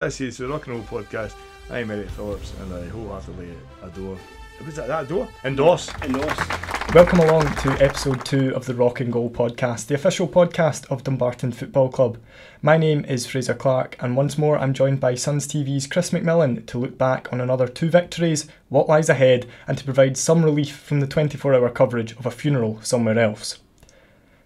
This is the Rock and Roll Podcast. I'm Eric Phillips and I wholeheartedly adore. Was that adore? Endorse. Welcome along to episode 2 of the Rock and Goal Podcast, the official podcast of Dumbarton Football Club. My name is Fraser Clark and once more I'm joined by Suns TV's Chris McMillan to look back on another 2 victories, what lies ahead, and to provide some relief from the 24-hour coverage of a funeral somewhere else.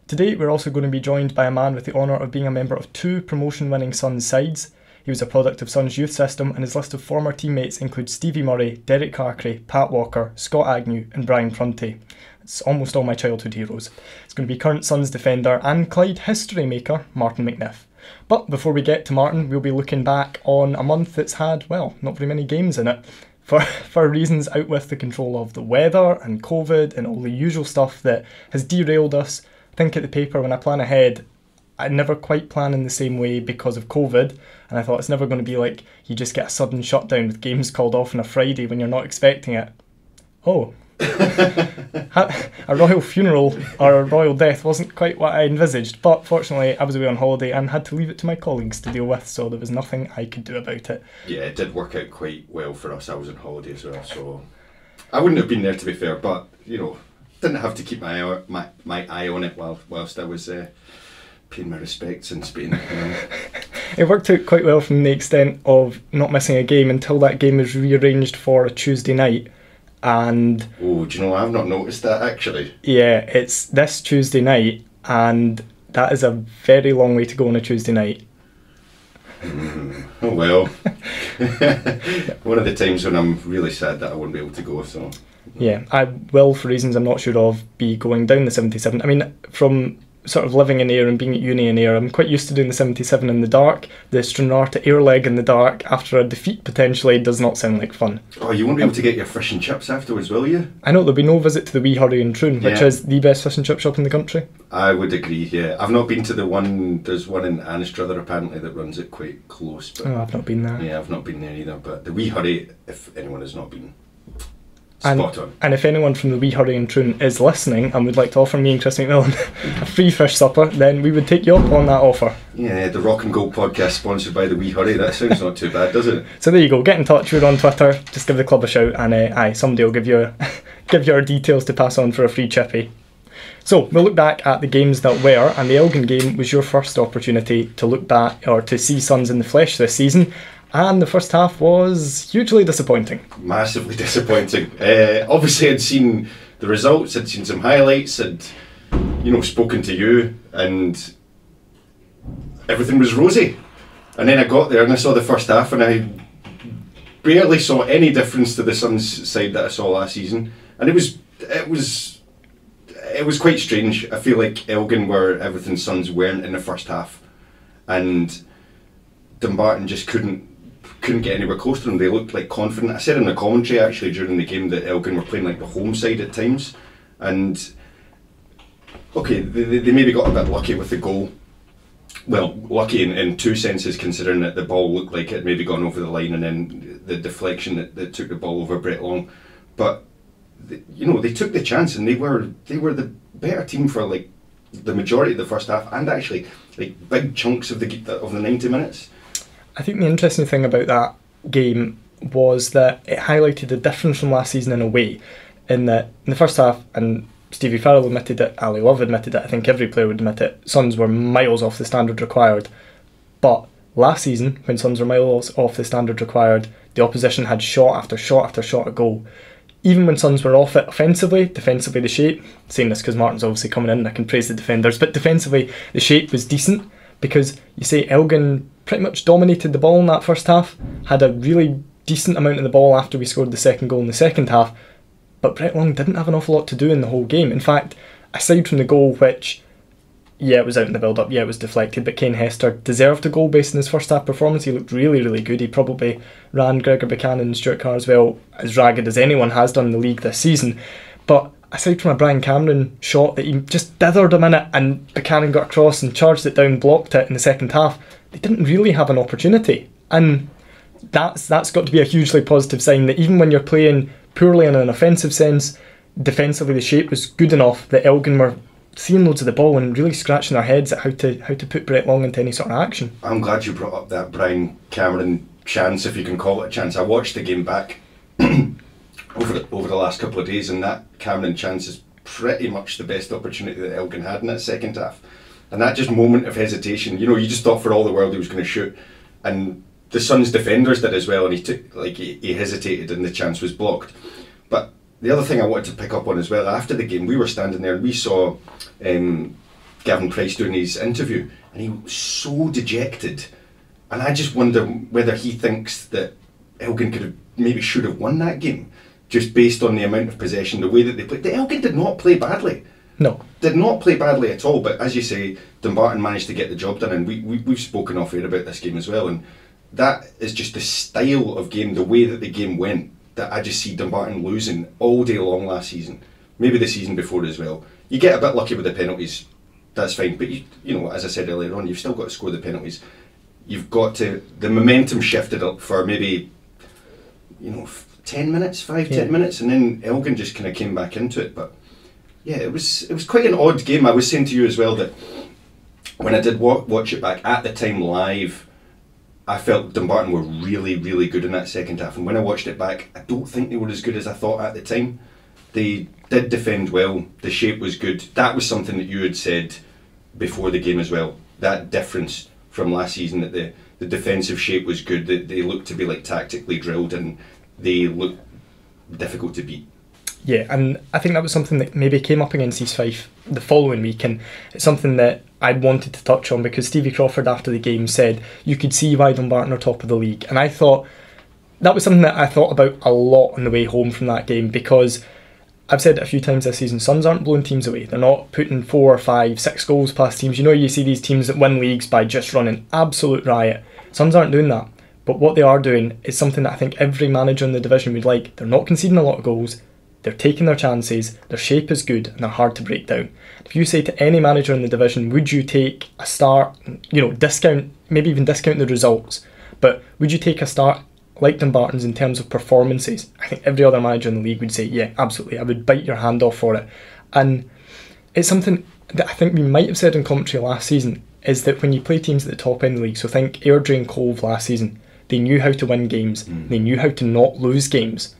Today we're also going to be joined by a man with the honour of being a member of 2 promotion-winning Suns sides. He was a product of Suns' youth system and his list of former teammates includes Stevie Murray, Derek Carcray, Pat Walker, Scott Agnew and Brian Prunty. It's almost all my childhood heroes. It's going to be current Suns defender and Clyde history maker Martin McNiff. But before we get to Martin, we'll be looking back on a month that's had, well, not very many games in it. For reasons out with the control of the weather and COVID and all the usual stuff that has derailed us. Think at the paper when I plan ahead, I never quite plan in the same way because of COVID, and I thought it's never going to be like you just get a sudden shutdown with games called off on a Friday when you're not expecting it. Oh, a royal funeral or a royal death wasn't quite what I envisaged, but fortunately I was away on holiday and had to leave it to my colleagues to deal with, so there was nothing I could do about it. Yeah, it did work out quite well for us. I was on holiday as well, so I wouldn't have been there to be fair, but you know, didn't have to keep my eye on it whilst I was paying my respects in Spain. You know. It worked out quite well from the extent of not missing a game until that game was rearranged for a Tuesday night. And oh, do you know, I've not noticed that actually. Yeah, it's this Tuesday night, and that is a very long way to go on a Tuesday night. Oh well. One of the times when I'm really sad that I won't be able to go, so. Yeah, I will, for reasons I'm not sure of, be going down the 77. I mean, from sort of living in Ayr and being at uni in Ayr, I'm quite used to doing the 77 in the dark. The Stranraer to Ayr leg in the dark after a defeat potentially does not sound like fun. Oh, you won't be able to get your fish and chips afterwards, will you? I know, there'll be no visit to the Wee Hurry in Troon, which is the best fish and chip shop in the country. I would agree, yeah. I've not been to the one, there's one in Anstruther apparently that runs it quite close. But I've not been there. Yeah, I've not been there either, but the Wee Hurry, if anyone has not been, spot on. And if anyone from the Wee Hurry in Troon is listening and would like to offer me and Chris McMillan a free fish supper, then we would take you up on that offer. Yeah, the Rock and Goal Podcast sponsored by the Wee Hurry. That sounds not too bad, does it? So there you go. Get in touch. We're on Twitter. Just give the club a shout, and somebody will give you our details to pass on for a free chippy. So we'll look back at the games that were, and the Elgin game was your first opportunity to look back or to see Suns in the flesh this season. And the first half was hugely disappointing. Massively disappointing. Obviously I'd seen the results, I'd seen some highlights, I'd spoken to you and everything was rosy. And then I got there and I saw the first half and I barely saw any difference to the Suns side that I saw last season. And it was quite strange. I feel like Elgin were everything Suns weren't in the first half. And Dumbarton just couldn't get anywhere close to them. They looked like confident. I said in the commentary actually during the game that Elgin were playing like the home side at times, and okay, they maybe got a bit lucky with the goal. Well, lucky in 2 senses, considering that the ball looked like it had maybe gone over the line and then the deflection that took the ball over Brett Long. But they took the chance and they were the better team for like the majority of the first half and actually like big chunks of the 90 minutes. I think the interesting thing about that game was that it highlighted the difference from last season in a way, in that in the first half, and Stevie Farrell admitted it, Ali Love admitted it, I think every player would admit it, Suns were miles off the standard required. But last season, when Suns were miles off the standard required, the opposition had shot after shot after shot at goal. Even when Suns were off it offensively, defensively the shape, saying this because Martin's obviously coming in, I can praise the defenders, but defensively the shape was decent, because you say Elgin pretty much dominated the ball in that first half, had a really decent amount of the ball after we scored the second goal in the second half, but Brett Long didn't have an awful lot to do in the whole game. In fact, aside from the goal, which, yeah, it was out in the build-up, yeah, it was deflected, but Kane Hester deserved a goal based on his first half performance. He looked really, really good. He probably ran Gregor Buchanan and Stuart Carswell as ragged as anyone has done in the league this season. But aside from a Brian Cameron shot that he just dithered him in it and Buchanan got across and charged it down, blocked it in the second half, they didn't really have an opportunity. And that's got to be a hugely positive sign that even when you're playing poorly in an offensive sense, defensively the shape was good enough that Elgin were seeing loads of the ball and really scratching their heads at how to put Brett Long into any sort of action. I'm glad you brought up that Brian Cameron chance, if you can call it a chance. I watched the game back over the last couple of days, and that Cameron chance is pretty much the best opportunity that Elgin had in that second half. And that just moment of hesitation, you just thought for all the world he was going to shoot, and the Suns defenders did as well, and he hesitated and the chance was blocked. But the other thing I wanted to pick up on as well, after the game we were standing there and we saw Gavin Price doing his interview, and he was so dejected, and I just wonder whether he thinks that Elgin should have won that game, just based on the amount of possession, the way that they played. The Elgin did not play badly. No. Did not play badly at all, but as you say, Dumbarton managed to get the job done, and we've spoken off air about this game as well, and that is just the style of game, the way that the game went, that I just see Dumbarton losing all day long last season, maybe the season before as well. You get a bit lucky with the penalties, that's fine, but you know, as I said earlier on, you've still got to score the penalties. You've got to, the momentum shifted up for maybe, 10 minutes, 10 minutes, and then Elgin just kind of came back into it. But yeah, it was quite an odd game. I was saying to you as well that when I did watch it back at the time live, I felt Dumbarton were really, really good in that second half, and when I watched it back, I don't think they were as good as I thought at the time. They did defend well, the shape was good. That was something that you had said before the game as well, that difference from last season, that the defensive shape was good, that they looked to be like tactically drilled, and they looked difficult to beat. Yeah, and I think that was something that maybe came up against East Fife the following week, and it's something that I wanted to touch on because Stevie Crawford after the game said you could see why Dumbarton are top of the league, and I thought that was something that I thought about a lot on the way home from that game, because I've said it a few times this season, Suns aren't blowing teams away. They're not putting 4 or 5, 6 goals past teams. You see these teams that win leagues by just running absolute riot. Suns aren't doing that. But what they are doing is something that I think every manager in the division would like. They're not conceding a lot of goals. They're taking their chances. Their shape is good and they're hard to break down. If you say to any manager in the division, would you take a start, discount, maybe even discount the results, but would you take a start like Dumbarton's in terms of performances? I think every other manager in the league would say, yeah, absolutely, I would bite your hand off for it. And it's something that I think we might have said in commentary last season, is that when you play teams at the top end of the league, so think Airdrie and Cove last season, they knew how to win games, they knew how to not lose games.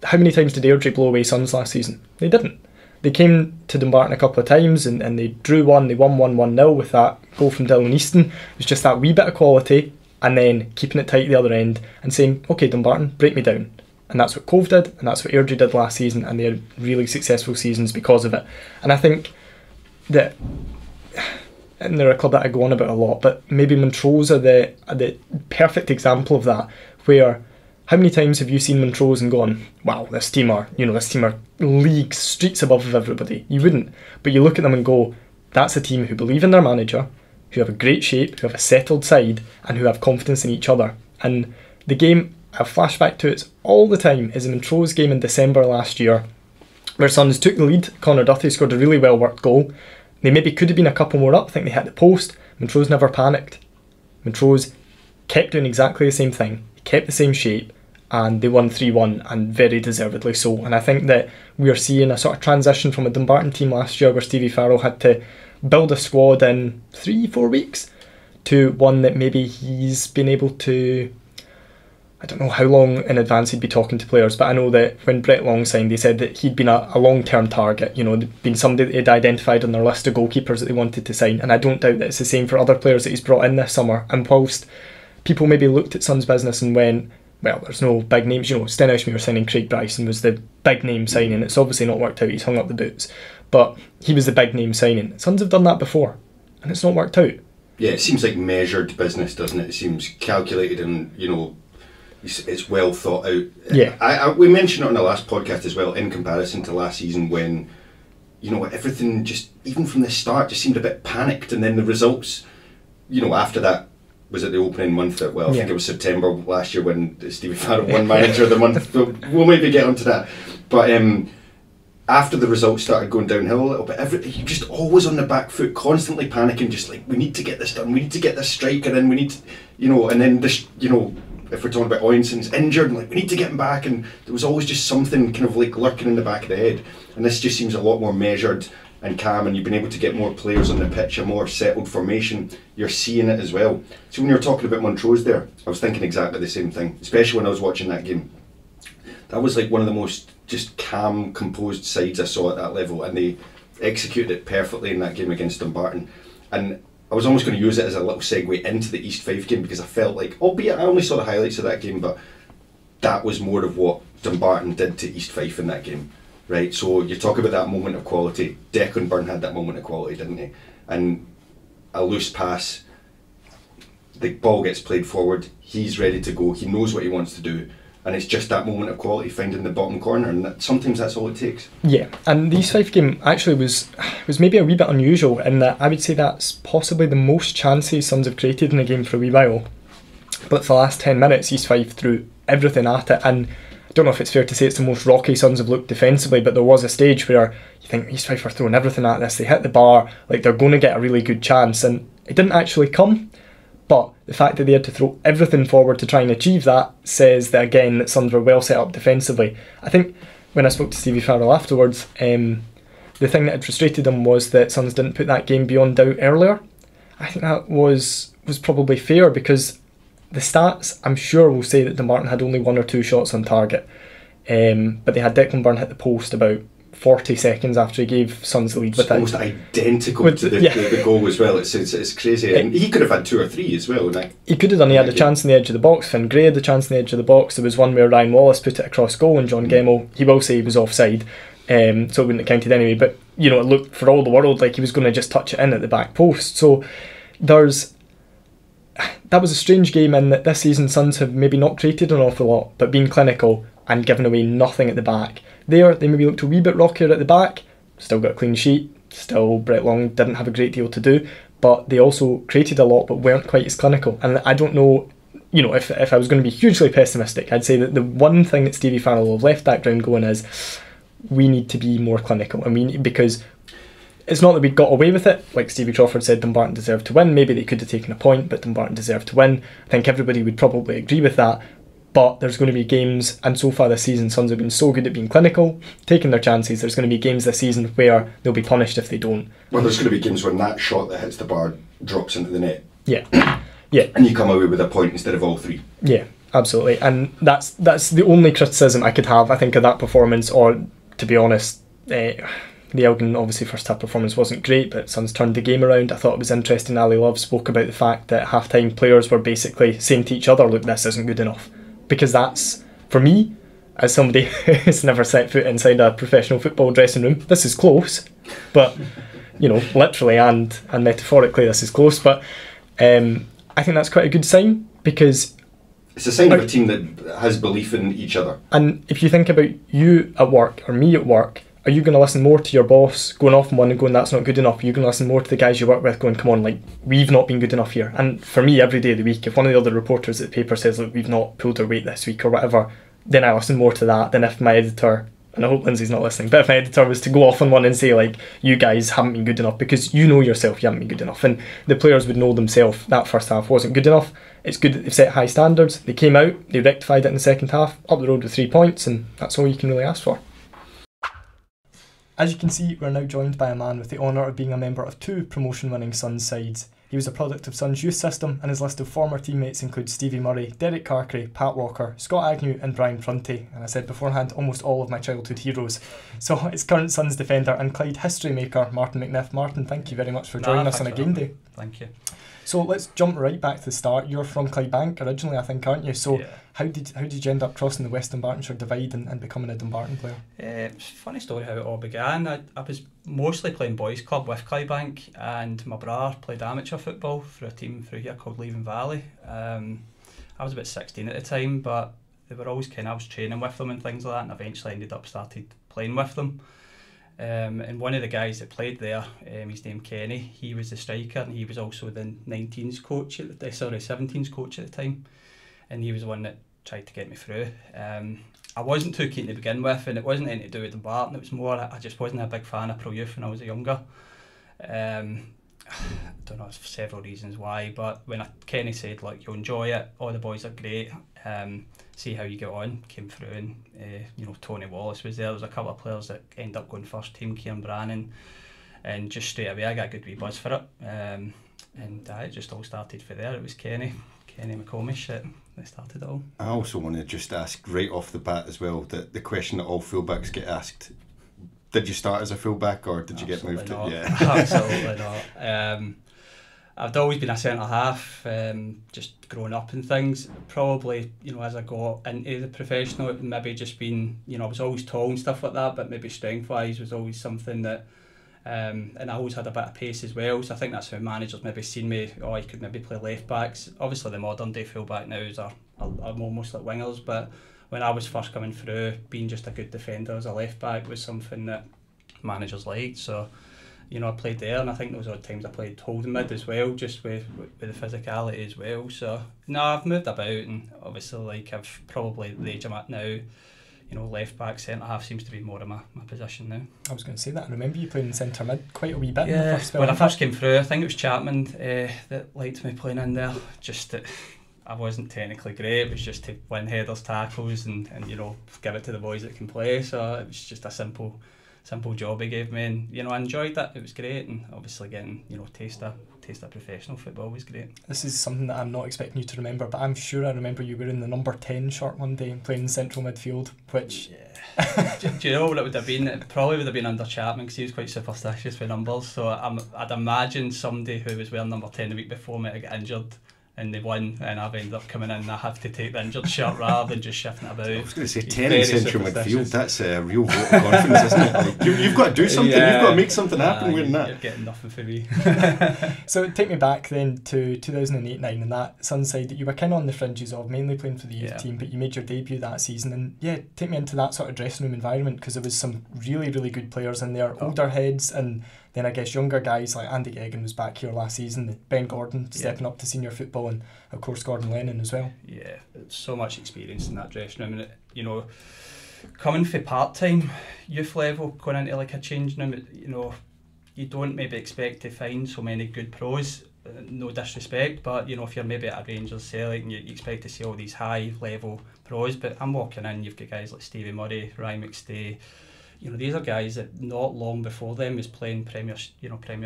How many times did Airdrie blow away Suns last season? They didn't. They came to Dumbarton a couple of times and they drew one, they won 1-0 with that goal from Dylan Easton. It was just that wee bit of quality, and then keeping it tight at the other end and saying, okay, Dumbarton, break me down. And that's what Cove did, and that's what Airdrie did last season, and they had really successful seasons because of it. And I think that, and they're a club that I go on about a lot, but maybe Montrose are the perfect example of that, where how many times have you seen Montrose and gone, wow, this team are leagues, streets above everybody? You wouldn't. But you look at them and go, that's a team who believe in their manager, who have a great shape, who have a settled side, and who have confidence in each other. And the game, I flashback to it all the time, is the Montrose game in December last year, where Suns took the lead. Connor Duthie scored a really well worked goal. They maybe could have been a couple more up. I think they hit the post. Montrose never panicked. Montrose kept doing exactly the same thing, kept the same shape, and they won 3-1, and very deservedly so. And I think that we are seeing a sort of transition from a Dumbarton team last year where Stevie Farrell had to build a squad in 3-4 weeks to one that maybe he's been able to, I don't know how long in advance he'd be talking to players, but I know that when Brett Long signed, they said that he'd been a long-term target, been somebody that they'd identified on their list of goalkeepers that they wanted to sign, and I don't doubt that it's the same for other players that he's brought in this summer. And whilst people maybe looked at Suns business and went, well, there's no big names, Stenishmere signing Craig Bryson was the big name signing. It's obviously not worked out, he's hung up the boots, but he was the big name signing. Suns have done that before, and it's not worked out. Yeah, it seems like measured business, doesn't it? It seems calculated and, it's well thought out. Yeah. We mentioned it on the last podcast as well, in comparison to last season when, everything just, even from the start, just seemed a bit panicked, and then the results, after that, was it the opening month that, I think it was September last year when Stevie Farrell won Manager of the Month. We'll maybe get onto that. But after the results started going downhill a little bit, you're just always on the back foot, constantly panicking, just like, we need to get this done, we need to get this striker in, we need to, and then this, if we're talking about Oinson's injured, and we need to get him back, and there was always just something kind of like lurking in the back of the head. And this just seems a lot more measured, and calm, and you've been able to get more players on the pitch, a more settled formation, you're seeing it as well. So when you were talking about Montrose there, I was thinking exactly the same thing, especially when I was watching that game. That was like one of the most just calm, composed sides I saw at that level, and they executed it perfectly in that game against Dumbarton. And I was almost going to use it as a little segue into the East Fife game, because I felt like, albeit I only saw the highlights of that game, but that was more of what Dumbarton did to East Fife in that game, right? So you talk about that moment of quality. Declan Byrne had that moment of quality, didn't he? And a loose pass, the ball gets played forward, he's ready to go, he knows what he wants to do, and it's just that moment of quality finding the bottom corner, and sometimes that's all it takes. Yeah, and the East Fife game actually was maybe a wee bit unusual in that I would say that's possibly the most chances Suns have created in a game for a wee while. But for the last 10 minutes, East Fife threw everything at it, and I don't know if it's fair to say it's the most rocky Suns have looked defensively, but there was a stage where you think East Fife are throwing everything at this, they hit the bar, like they're going to get a really good chance, and it didn't actually come. But the fact that they had to throw everything forward to try and achieve that says that again that Suns were well set up defensively. I think when I spoke to Stevie Farrell afterwards, the thing that had frustrated him was that Suns didn't put that game beyond doubt earlier. I think that was probably fair, because the stats I'm sure will say that Dumbarton had only 1 or 2 shots on target, but they had Declan Byrne hit the post about 40 seconds after he gave Suns the lead. It's almost identical to the goal as well. It's crazy. And he could have had 2 or 3 as well. He could have done. He had a chance in the edge of the box. Finn Gray had a chance in the edge of the box. There was one where Ryan Wallace put it across goal, and John Gemmell, he will say he was offside, so it wouldn't have counted anyway. But it looked for all the world like he was going to just touch it in at the back post. So that was a strange game in that this season Suns have maybe not created an awful lot, but been clinical and given away nothing at the back. They maybe looked a wee bit rockier at the back, still got a clean sheet, still Brett Long didn't have a great deal to do, but they also created a lot but weren't quite as clinical. And I don't know, if I was going to be hugely pessimistic, I'd say that the one thing that Stevie Farrell will have left that ground going is we need to be more clinical. Because it's not that we got away with it. Like Stevie Crawford said, Dumbarton deserved to win. Maybe they could have taken a point, but Dumbarton deserved to win. I think everybody would probably agree with that. But there's going to be games, and so far this season Suns have been so good at being clinical, taking their chances. There's going to be games this season where they'll be punished if they don't. Well, there's going to be games when that shot that hits the bar drops into the net. Yeah. And you come away with a point instead of all 3. Yeah, absolutely. And that's the only criticism I could have, I think, of that performance. Or, to be honest, the Elgin, obviously, first half performance wasn't great, but Suns turned the game around. I thought it was interesting. Ali Love spoke about the fact that half-time players were basically saying to each other, look, this isn't good enough. Because that's, for me, as somebody who's never set foot inside a professional football dressing room, this is close. But, literally and metaphorically, this is close. But I think that's quite a good sign, because it's a sign of a team that has belief in each other. And if you think about you at work or me at work, are you going to listen more to your boss going off on one and going, that's not good enough? Are you going to listen more to the guys you work with going, come on, we've not been good enough here? And for me, every day of the week, if one of the other reporters at the paper says, look, we've not pulled our weight this week or whatever, then I listen more to that than if my editor, and I hope Lindsay's not listening, but if my editor was to go off on one and say, you guys haven't been good enough, because you know yourself you haven't been good enough. And the players would know themselves that first half wasn't good enough. It's good that they've set high standards. They came out, they rectified it in the second half, up the road with 3 points, and that's all you can really ask for. As you can see, we're now joined by a man with the honour of being a member of 2 promotion-winning Suns sides. He was a product of Suns' youth system, and his list of former teammates includes Stevie Murray, Derek Carcray, Pat Walker, Scott Agnew and Brian Prunty, and I said beforehand, almost all of my childhood heroes. So it's current Suns defender and Clyde history maker Martin McNiff. Martin, thank you very much for joining us on a game day. Thank you. So let's jump right back to the start. You're from Clydebank originally, I think, aren't you? So yeah. How did you end up crossing the West Dumbartonshire divide and becoming a Dumbarton player? It's a funny story how it all began. I was mostly playing boys club with Clydebank, and my brother played amateur football for a team through here called Leven Valley. I was about 16 at the time, but they were always I was training with them and things like that, and eventually ended up started playing with them. And one of the guys that played there, his name Kenny, he was the striker, and he was also the 17s coach 17s coach at the time, and he was the one that tried to get me through. I wasn't too keen to begin with, and it wasn't anything to do with Dumbarton. It was more I just wasn't a big fan of pro youth when I was younger. I don't know, for several reasons why, but when Kenny said you'll enjoy it, all the boys are great, see how you get on, came through, and Tony Wallace was there. There was a couple of players that ended up going first team, Kieran Brannan, and just straight away I got a good wee buzz for it, and it just all started for there. It was Kenny McComish that started it all. I also want to just ask right off the bat as well, the question that all fullbacks get asked: did you start as a fullback or did you get moved not. to? Yeah, Absolutely not. I've always been a centre half, just growing up and things. Probably, as I got into the professional, it maybe just been, I was always tall and stuff like that, but maybe strength wise was always something that, and I always had a bit of pace as well. So I think that's how managers maybe seen me. Oh, I could maybe play left backs. Obviously, the modern day fullback now are almost like wingers, but when I was first coming through, being just a good defender as a left back was something that managers liked. So, I played there, and I think those odd times I played holding mid as well, just with the physicality as well. So no, I've moved about, and obviously I've probably the age I'm at now, left back, centre half seems to be more of my position now. I was going to say that. I remember you playing centre mid quite a wee bit in the first spell. When I first came through, I think it was Chapman that liked me playing in there. Just that I wasn't technically great. It was just to win headers, tackles, and give it to the boys that can play. So it was just a simple job he gave me, and I enjoyed that. It was great, and obviously getting taste of professional football was great. This is something that I'm not expecting you to remember, but I'm sure I remember you wearing the number 10 shirt one day and playing in central midfield, which do you know what it would have been? It probably would have been under Chapman, because he was quite superstitious with numbers, so I'd imagine somebody who was wearing number 10 the week before might have got injured and they won, and I've ended up coming in and I have to take the injured shirt rather than just shifting it about. I was going to say 10 in central midfield, that's a real vote of confidence, isn't it? Like, you've got to do something, you've got to make something happen wearing that. You're getting nothing for me. So take me back then to 2008-9 and that Sunside that you were kind of on the fringes of, mainly playing for the youth team, but you made your debut that season, and take me into that sort of dressing room environment, because there was some really, really good players in there, older heads, and then I guess younger guys like Andy Geoghegan was back here last season, Ben Gordon stepping up to senior football, and of course Gordon Lennon as well. Yeah, so much experience in that dressing room, and coming from part-time youth level, going into like a changing room, you don't maybe expect to find so many good pros, no disrespect, but if you're maybe at a Rangers, Celtic, and you expect to see all these high level pros, but I'm walking in, you've got guys like Stevie Murray, Ryan McStay. These are guys that not long before them was playing Premier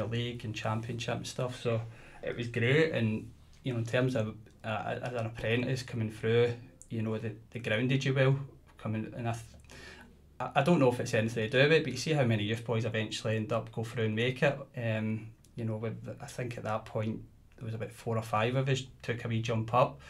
League and Championship and stuff. So it was great, and in terms of as an apprentice coming through, they grounded you well coming. And I don't know if it's anything to do with it, but you see how many youth boys eventually end up go through and make it. I think at that point there was about 4 or 5 of us took a wee jump up.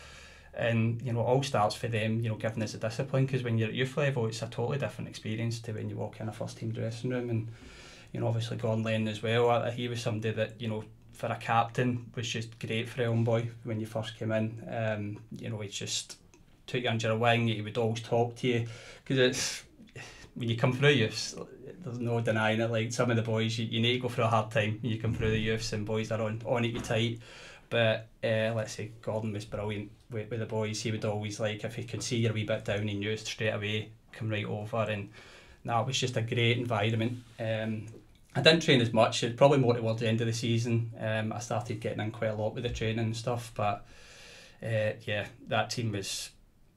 And it all starts for them, giving us a discipline, because when you're at youth level it's a totally different experience to when you walk in a first team dressing room. And obviously Gordon Lennon as well, he was somebody that for a captain was just great for Elm Boy when you first came in. He just took you under a wing, he would always talk to you, because it's when you come through youths, there's no denying it, like some of the boys you need to go through a hard time when you come through the youths, and boys are on it you tight. But let's say Gordon was brilliant with the boys. He would always, like, if he could see you're a wee bit down, he knew straight away, come right over, and it was just a great environment. I didn't train as much, it was probably more towards the end of the season. I started getting in quite a lot with the training and stuff, but that team was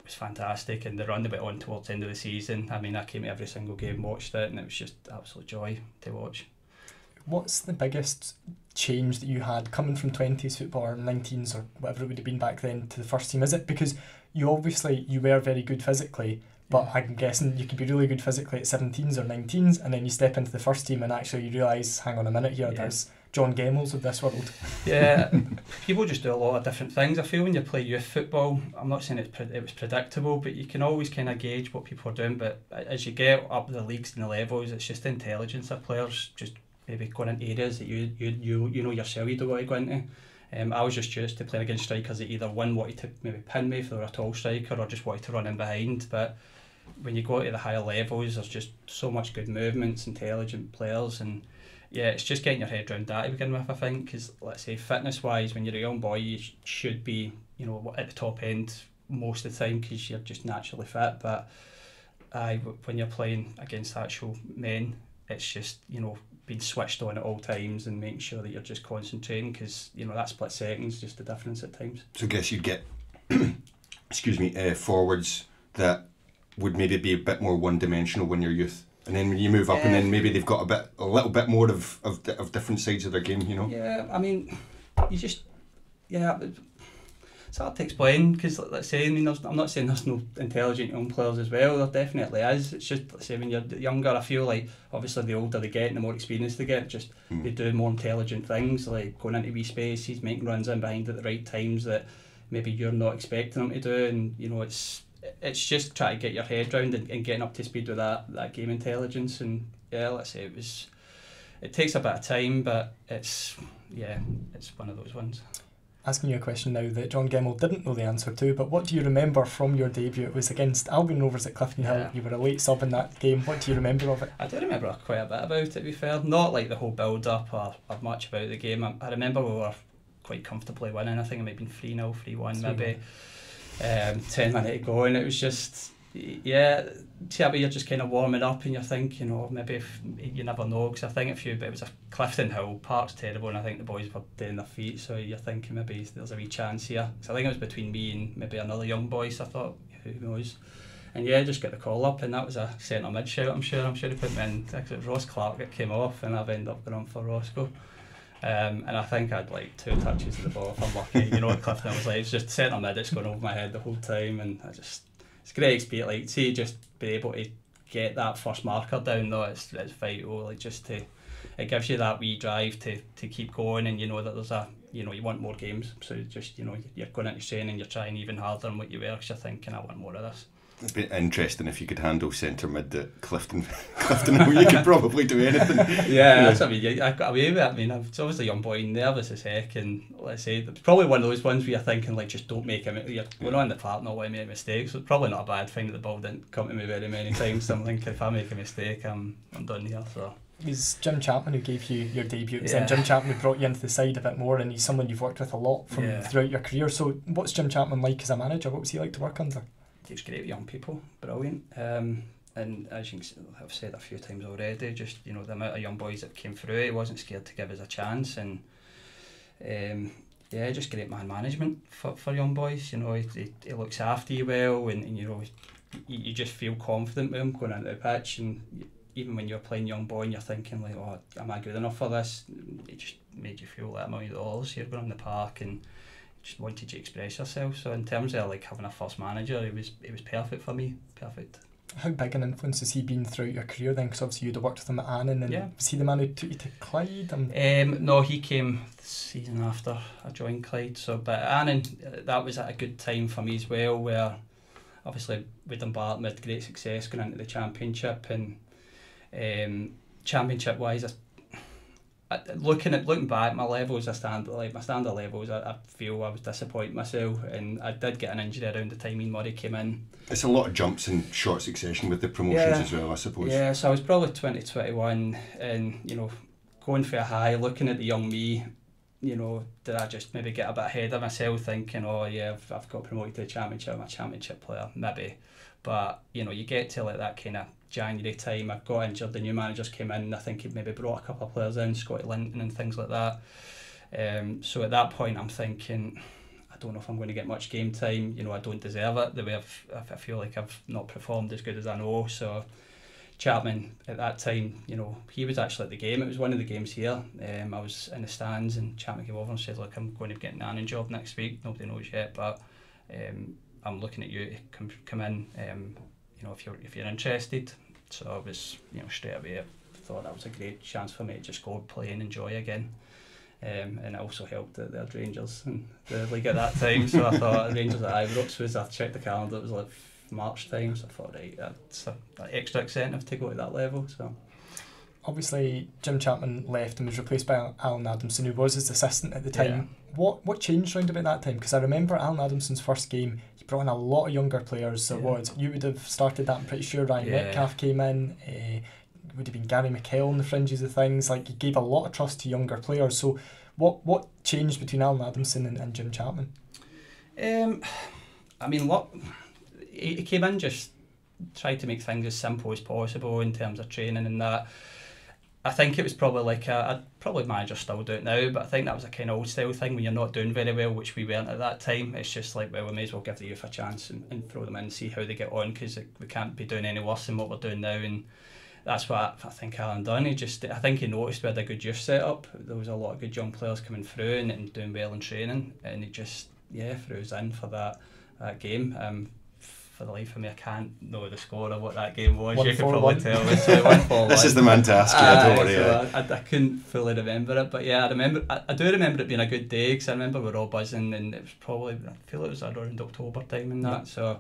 fantastic, and the run they went on towards the end of the season, I came to every single game, watched it, and it was just absolute joy to watch. What's the biggest change that you had coming from 20s football or 19s or whatever it would have been back then to the first team? Is it because you were very good physically, but I'm guessing you could be really good physically at 17s or 19s, and then you step into the first team and actually you realise, hang on a minute here, there's John Gemmels of this world. Yeah, people just do a lot of different things. I feel when you play youth football, I'm not saying it was predictable, but you can always kind of gauge what people are doing. But as you get up the leagues and the levels, it's just the intelligence of players just maybe going into areas that you yourself you don't want to go into. I was just used to playing against strikers that either one wanted to maybe pin me if they were a tall striker, or just wanted to run in behind. But when you go to the higher levels, there's just so much good movements, intelligent players, and it's just getting your head around that to begin with, I think, because let's say fitness wise, when you're a young boy, you should be at the top end most of the time because you're just naturally fit. But when you're playing against actual men, it's just being switched on at all times and making sure that you're just concentrating, because that split second's just the difference at times. So I guess you'd get forwards that would maybe be a bit more one-dimensional when you're youth, And then when you move up, and then maybe they've got a little bit more of different sides of their game, you know. Yeah, I mean, you just it's hard to explain because, let's say, I mean, I'm not saying there's no intelligent young players as well. There definitely is. It's just, let's say, when you're younger, I feel like obviously the older they get and the more experience they get, just they do more intelligent things, like going into wee spaces, making runs in behind at the right times that maybe you're not expecting them to do, and you know, it's just trying to get your head round and getting up to speed with that game intelligence. And yeah, let's say it takes a bit of time, but it's one of those ones. Asking you a question now that John Gemmell didn't know the answer to, but what do you remember from your debut? It was against Albion Rovers at Clifton Hill. You were a late sub in that game. What do you remember of it? I do remember quite a bit about it, to be fair. Not like the whole build-up or much about the game. I remember we were quite comfortably winning. I think it might have been 3-0, 3-1 maybe. 10 minutes to go, and it was just, see how you're just kind of warming up and you're thinking, oh, maybe if you never know, because I think it was a Clifton Hill, Park's terrible, and I think the boys were doing their feet, so you're thinking maybe there's a wee chance here. So I think it was between me and maybe another young boy, so I thought, who knows. And just got the call up, and that was a centre mid shout, I'm sure he put me in, because it was Ross Clark that came off, and I've ended up going on for Roscoe. And I think I had like 2 touches of the ball if I'm lucky. You know what Clifton was like, it's just centre mid, it's going over my head the whole time, and it's great experience, like, see, just be able to get that first marker down though, it's vital, like, just to, it gives you that wee drive to keep going, and you know that there's you want more games, so just, you're going into training, you're trying even harder than what you were, because you're thinking, I want more of this. It'd be interesting if you could handle centre mid at Clifton Hill. You could probably do anything. That's what I mean. I got away with it. I mean, it's obviously a young boy, nervous as heck, and let's say it's probably one of those ones where you're thinking, like, just don't make you're going on the park, not want to make mistakes. So it's probably not a bad thing that the ball didn't come to me very many times. So I'm thinking, if I make a mistake, I'm done here. So. It was Jim Chapman who gave you your debut. It was then Jim Chapman who brought you into the side a bit more, and he's someone you've worked with a lot throughout your career. So what's Jim Chapman like as a manager? What was he like to work under? He was great with young people, brilliant. And as you can see, I've said a few times already, just the amount of young boys that came through, he wasn't scared to give us a chance, and just great man management for young boys. He looks after you well, and you just feel confident with him going into the pitch, and even when you're playing young boy and you're thinking like, oh, am I good enough for this? It just made you feel like $1 million. You're going on the park and just wanted to express yourself. So in terms of like having a first manager, it was perfect for me. Perfect. How big an influence has he been throughout your career then? Because obviously you'd have worked with him at Annan, and was he the man who took you to Clyde? No, he came the season after I joined Clyde. So, but Annan, that was at a good time for me as well, where obviously with Dumbarton we had great success going into the championship, and championship wise, looking back, my standard levels, I feel I was disappointed myself, and I did get an injury around the time Ian Murray came in. It's a lot of jumps in short succession with the promotions as well, I suppose. Yeah, so I was probably 2021, and going for a high, looking at the young me, did I just maybe get a bit ahead of myself, thinking, oh yeah, I've got promoted to the championship, I'm a championship player, maybe. But you get to like that kind of January time, I got injured, the new managers came in, I think he'd maybe brought a couple of players in, Scotty Linton and things like that. So at that point I'm thinking, I don't know if I'm going to get much game time, I don't deserve it, the way I feel like I've not performed as good as I know. So Chapman at that time, he was actually at the game, it was one of the games here, I was in the stands, and Chapman came over and said, look, I'm going to get an Annan job next week, nobody knows yet, but I'm looking at you to come in, if you're interested. So I was, straight away, I thought that was a great chance for me to just go play and enjoy again. And it also helped that they had Rangers in the league at that time, so I thought Rangers at Ibrox I checked the calendar, it was like March time, so I thought, right, that's an extra incentive to go to that level. So obviously Jim Chapman left and was replaced by Alan Adamson, who was his assistant at the time. What changed round about that time? Because I remember Alan Adamson's first game, he brought in a lot of younger players. You would have started that, I'm pretty sure. Ryan Metcalf came in, would have been Gary McKell on the fringes of things. Like, he gave a lot of trust to younger players. So what changed between Alan Adamson and Jim Chapman? I mean, he came in, just tried to make things as simple as possible in terms of training and that. I think it was probably like I'd probably managers still do it now, but I think that was a kind of old style thing when you're not doing very well, which we weren't at that time. It's just like, well, we may as well give the youth a chance and throw them in and see how they get on, because we can't be doing any worse than what we're doing now. And that's what I think Alan done. I think he noticed we had a good youth setup. There was a lot of good young players coming through and doing well in training, and he just threw us in for that game. For the life of me, I can't know the score of what that game was. You could probably tell. It's 1-4. This is the man to ask you. Don't worry. I couldn't fully remember it, but I remember. I do remember it being a good day, because I remember we were all buzzing, and it was probably, I feel it was around October time and that. So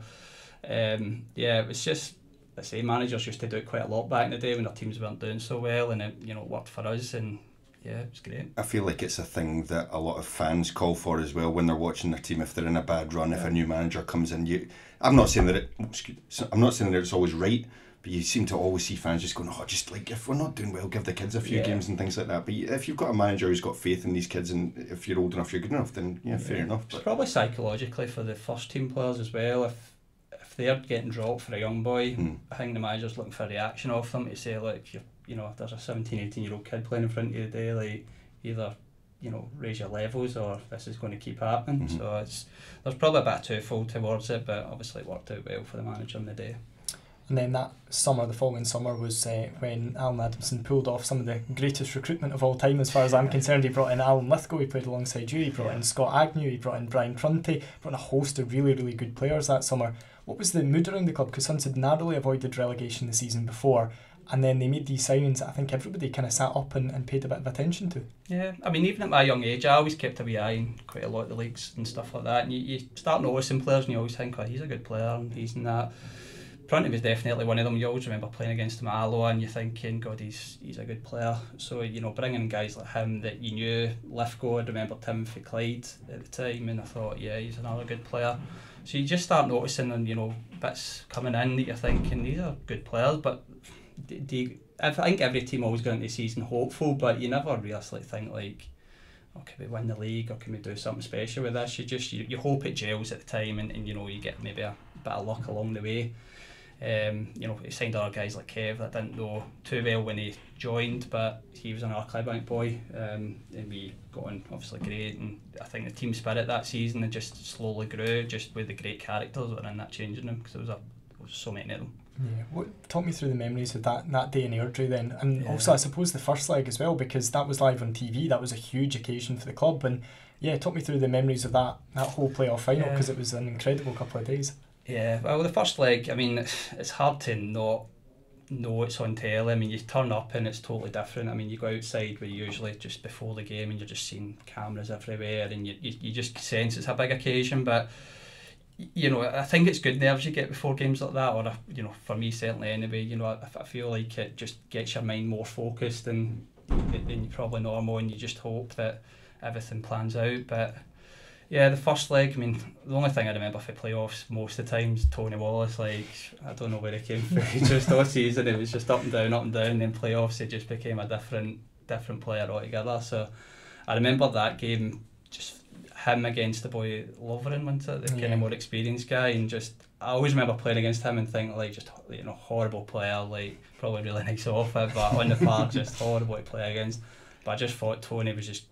it was just, I say, managers used to do it quite a lot back in the day when their teams weren't doing so well, and it worked for us, and it was great. I feel like it's a thing that a lot of fans call for as well when they're watching their team. If they're in a bad run, if a new manager comes in, I'm not saying that it's always right, but you seem to always see fans just going, just like, if we're not doing well, give the kids a few games and things like that. But if you've got a manager who's got faith in these kids, and if you're old enough, you're good enough, then fair enough. But it's probably psychologically for the first team players as well. If they're getting dropped for a young boy, I think the manager's looking for a reaction off them to say, look, if there's a 17, 18-year-old kid playing in front of you today, like, either raise your levels, or this is going to keep happening. So there's probably a bit twofold towards it, but obviously it worked out well for the manager on the day. And then the following summer was when Alan Adamson pulled off some of the greatest recruitment of all time as far as I'm concerned. He brought in Alan Lithgow, he played alongside you, he brought in Scott Agnew, he brought in Brian Prunty, brought in a host of really, really good players that summer. What was the mood around the club? Because Suns had narrowly avoided relegation the season before, and then they made these signings that I think everybody kind of sat up and paid a bit of attention to. Yeah, I mean, even at my young age, I always kept a wee eye on quite a lot of the leagues and stuff like that, and you start noticing players and you always think, he's a good player and he's in that. Prunty was definitely one of them. You always remember playing against him at Alloa and you're thinking, God, he's a good player. So, bringing in guys like him that you knew, Lithgow, I remembered him for Clyde at the time, and I thought, he's another good player. So you just start noticing, and bits coming in that you're thinking, these are good players, but I think every team always got into the season hopeful, but you never realistically think like, can we win the league, or can we do something special with this? You hope it gels at the time, and you get maybe a bit of luck along the way. He signed other guys like Kev that I didn't know too well when he joined, but he was an Arclibank boy, and we got on obviously great, and I think the team spirit that season and just slowly grew, just with the great characters that were in that changing room, because there was so many of them. Yeah, talk me through the memories of that day in Airdrie then, and also I suppose the first leg as well, because that was live on TV. That was a huge occasion for the club, and talk me through the memories of that whole playoff final, because it was an incredible couple of days. Yeah, well, the first leg, I mean, it's hard to not know it's on telly. I mean, you turn up and it's totally different. I mean, you go outside where usually just before the game and you're just seeing cameras everywhere, and you just sense it's a big occasion. But I think it's good nerves you get before games like that, or for me certainly anyway. I feel like it just gets your mind more focused than you probably normal, and you just hope that everything plans out. But yeah, the first leg, I mean, the only thing I remember for playoffs most of the time is Tony Wallace. Like, I don't know where he came from. Just all season it was just up and down, and then playoffs it just became a different player altogether. So I remember that game, just him against the boy Lovren, wasn't it? The kind of more experienced guy, and just I always remember playing against him and thinking like, just horrible player, like probably really nice off it, but on the park just horrible to play against. But I just thought Tony was just,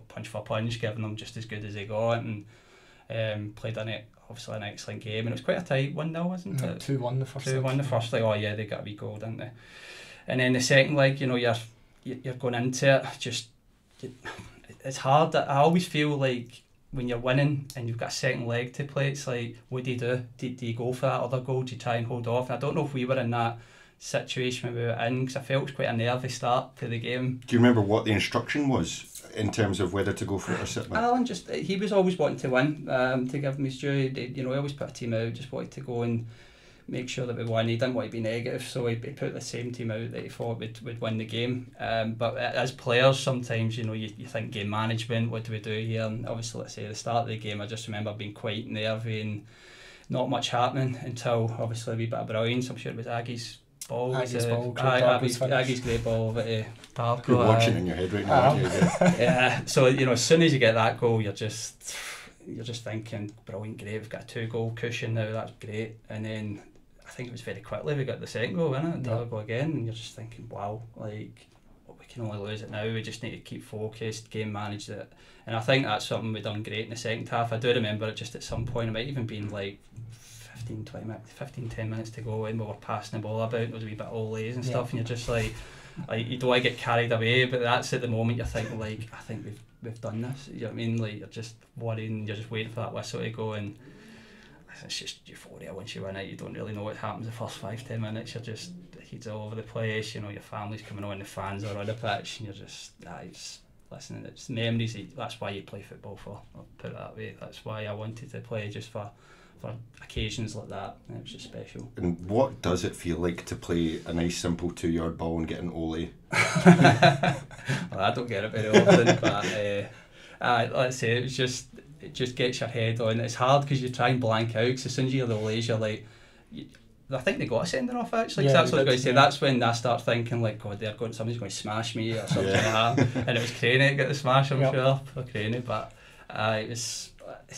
punch for punch, giving them just as good as they got, and played obviously an excellent game, and it was quite a tight 1-0, wasn't it? 2-1 the first leg. 2-1 the first leg. They got a wee goal, didn't they? And then the second leg, you're going into it, it's hard. I always feel like when you're winning and you've got a second leg to play, it's like, what do you do? Do you go for that other goal? Do you try and hold off? And I don't know if we were in that situation when we were in, because I felt it was quite a nervy start to the game. Do you remember what the instruction was in terms of whether to go for it or sit back? Alan he was always wanting to win, to give him his due. He always put a team out, just wanted to go and make sure that we won. He didn't want to be negative, so he put the same team out that he thought would win the game. But as players, sometimes you think game management, what do we do here? And obviously, let's say at the start of the game, I just remember being quite nervy and not much happening until obviously a wee bit of brilliance. I'm sure it was Aggie's ball. Aggie's great ball over to Darko. You're watching in your head right now. Yeah. So as soon as you get that goal, you're just thinking, brilliant, great. We've got a 2-goal cushion now. That's great. And then I think it was very quickly we got the second goal, innit? Darko again, and you're just thinking, wow, like we can only lose it now. We just need to keep focused, game manage it. And I think that's something we done great in the second half. I do remember it just at some point. It might even been like 10 minutes to go, and we were passing the ball about, there was a wee bit of olays and stuff, and you're just like you don't want to get carried away, but that's at the moment you're thinking like, I think we've done this, you know what I mean, like you're just worrying, you're just waiting for that whistle to go, and it's just euphoria once you win it. You don't really know what happens the first 5-10 minutes, you're just he's all over the place, you know, your family's coming on, the fans are on the pitch, and you're just listen, it's memories. That's why you play football for, I'll put it that way. That's why I wanted to play, just for occasions like that. It was just special. And what does it feel like to play a nice simple 2-yard ball and get an ollie? Well, I don't get it very often, but let's say it just gets your head on. It's hard because you try and blank out, because as soon as you hear the ollies, you're like, I think they got a sending off actually, that's what I was going to say. That's when I start thinking like, God, somebody's going to smash me or something like that. And it was Craney that got the smash, I'm sure, for Craney. But it was,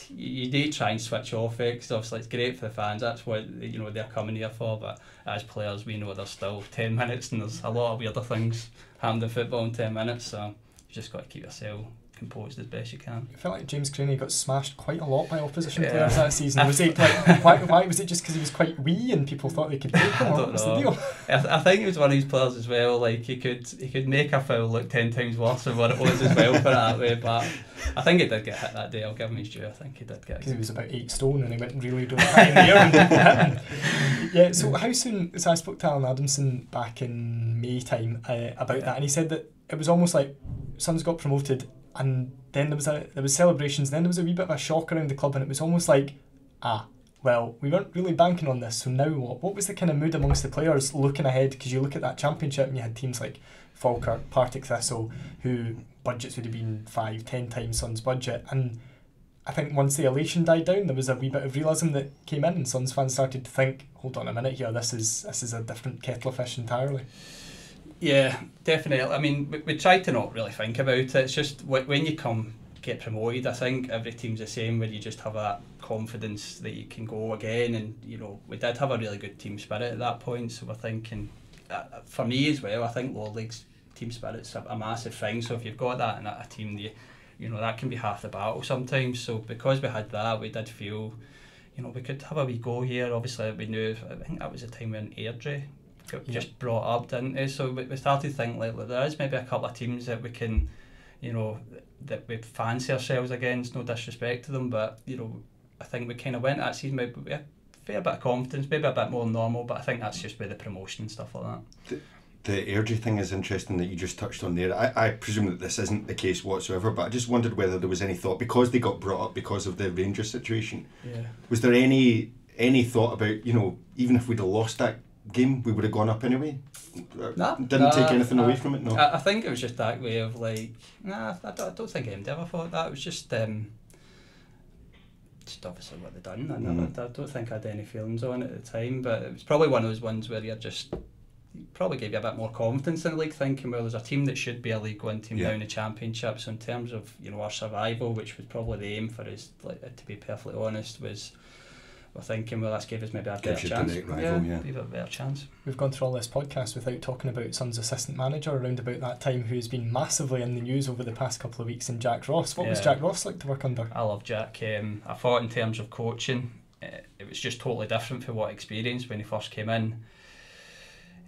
you do try and switch off it, because obviously it's great for the fans. That's what they're coming here for. But as players, we know there's still 10 minutes, and there's a lot of weirder things happening in football in 10 minutes. So you just got to keep yourself composed as best you can. I felt like James Craney got smashed quite a lot by opposition players that season. Was it like why was it just because he was quite wee and people thought they could take him? I don't know. The deal? I think he was one of these players as well. Like he could make a foul look 10 times worse than what it was as well, put it that way. But I think he did get hit that day. I'll give him his due. I think he did get. Because he was about 8 stone and he went really high in the air and didn't hit him. Yeah. So how soon? So I spoke to Alan Adamson back in May time about that, and he said that it was almost like Suns got promoted, and then there was celebrations, then there was a wee bit of a shock around the club, and it was almost like, well, we weren't really banking on this, so now what? What was the kind of mood amongst the players looking ahead? Because you look at that championship and you had teams like Falkirk, Partick Thistle, who budgets would have been 5-10 times Suns' budget, and I think once the elation died down, there was a wee bit of realism that came in, and Suns fans started to think, hold on a minute here, this is a different kettle of fish entirely. Yeah, definitely. I mean, we tried to not really think about it. It's just when you get promoted, I think every team's the same, where you just have that confidence that you can go again. And we did have a really good team spirit at that point. So we're thinking, for me as well, I think lower league's team spirit's a massive thing. So if you've got that in a team, that can be half the battle sometimes. So because we had that, we did feel, we could have a wee go here. Obviously, we knew. I think that was the time when Airdrie got just brought up, didn't it? So we started to think like there is maybe a couple of teams that we can, that we fancy ourselves against. No disrespect to them, but I think we kind of went that season with a fair bit of confidence, maybe a bit more normal. But I think that's just with the promotion and stuff like that. The Airdrie thing is interesting that you just touched on there. I presume that this isn't the case whatsoever, but I just wondered whether there was any thought, because they got brought up because of the Rangers situation. Yeah. Was there any thought about even if we'd have lost that game, we would have gone up anyway? Didn't take anything away from it? No. I think it was just that way of like, I don't think anybody ever thought that. It was just obviously what they'd done. I don't think I had any feelings on it at the time, but it was probably one of those ones where probably gave you a bit more confidence in the league, thinking, well, there's a team that should be a League One team now in the Championship. So in terms of our survival, which was probably the aim for us, to be perfectly honest, was we're thinking, well, let's give us maybe a better chance. Give it a better chance. We've gone through all this podcast without talking about Suns' assistant manager around about that time, who's been massively in the news over the past couple of weeks, in Jack Ross. What was Jack Ross like to work under? I love Jack. I thought in terms of coaching, it was just totally different from what I experienced when he first came in.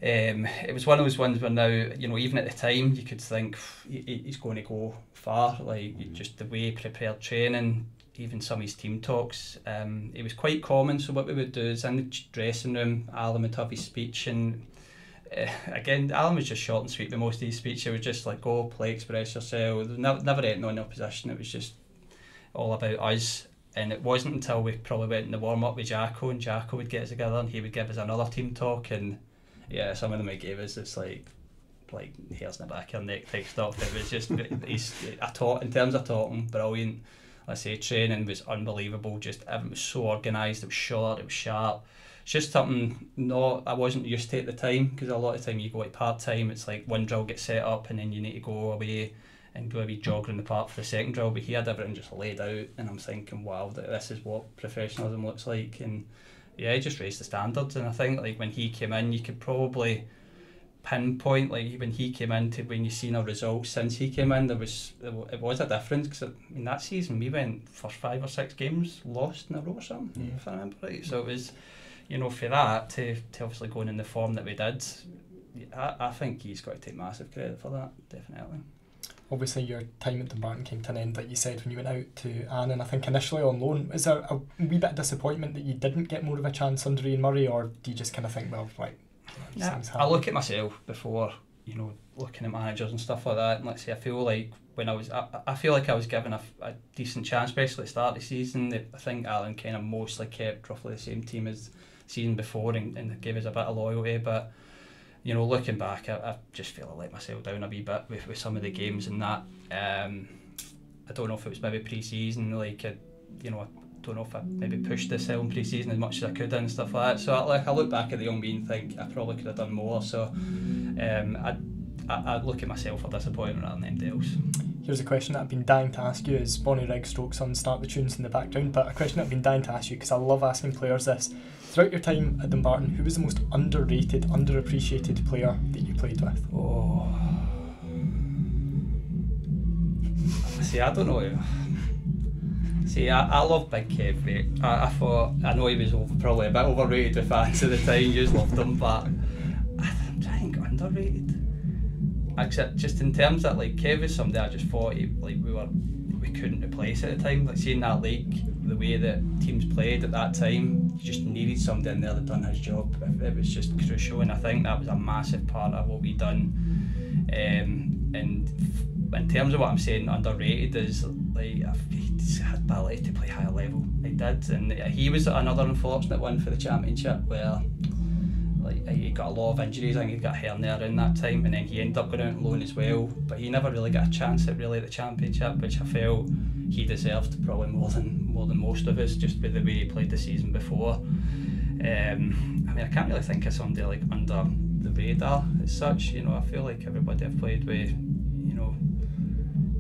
It was one of those ones where now, even at the time, you could think he's going to go far. Like just the way he prepared training, even some of his team talks, it was quite common. So what we would do is in the dressing room, Alan would have his speech, and again, Alan was just short and sweet with most of his speech. It was just like, go play, express yourself. Never anything on the opposition. It was just all about us. And it wasn't until we probably went in the warm up with Jacko, and Jacko would get us together, and he would give us another team talk, and some of them he gave us, it's like hairs in the back of your neck type stuff. It was just in terms of talking, brilliant. Let's say training was unbelievable. Just everything was so organised. It was short. It was sharp. It's just something I wasn't used to at the time, because a lot of the time you go to part time, it's like one drill gets set up and then you need to go away and do a wee jog around the park for the second drill. But he had everything just laid out, and I'm thinking, wow, this is what professionalism looks like. And he just raised the standards. And I think like when he came in, you could probably pinpoint like when he came in to when you seen our results since he came in, it was a difference, because I mean that season we went for 5 or 6 games lost in a row or something, if I remember right. So it was, you know, for that to obviously going in the form that we did, I think he's got to take massive credit for that, definitely. Obviously your time at Dumbarton came to an end, like you said, when you went out to Annan, I think initially on loan. Is there a wee bit of disappointment that you didn't get more of a chance under Ian Murray, or do you just kind of think, well, like, I look at myself before, you know, looking at managers and stuff like that, and let's say I feel like when I feel like I was given a decent chance, especially at the start of the season. I think Alan kind of mostly kept roughly the same team as the season before and gave us a bit of loyalty, but you know, looking back, I just feel I let myself down a wee bit with some of the games and that. I don't know if it was maybe pre-season, like, you know, I don't know if I maybe pushed this out in pre-season as much as I could and stuff like that. So I look back at the young me and think I probably could have done more. So I look at myself for disappointment rather than anything else. Here's a question that I've been dying to ask you as Bonnie Rigg stroke son start the tunes in the background, but a question that I've been dying to ask you because I love asking players this. Throughout your time at Dumbarton, who was the most underrated, underappreciated player that you played with? Oh. See, I don't know. See, I love Big Kev, mate. I thought, I know he was probably a bit overrated with fans at the time, you just loved him, but I'm trying to think underrated. Except just in terms of, like, Kev is somebody I just thought we couldn't replace at the time. Like, seeing that league, the way that teams played at that time, you just needed somebody in there that done his job. It was just crucial, and I think that was a massive part of what we done. And in terms of what I'm saying underrated is, like, he had ability to play higher level. He did, and he was another unfortunate one for the championship where, like, he got a lot of injuries. I think he got hernia around that time, and then he ended up going out on loan as well. But he never really got a chance at the championship, which I felt he deserved probably more than most of us, just with the way he played the season before. I mean, I can't really think of somebody like under the radar as such. You know, I feel like everybody I've played with, you know,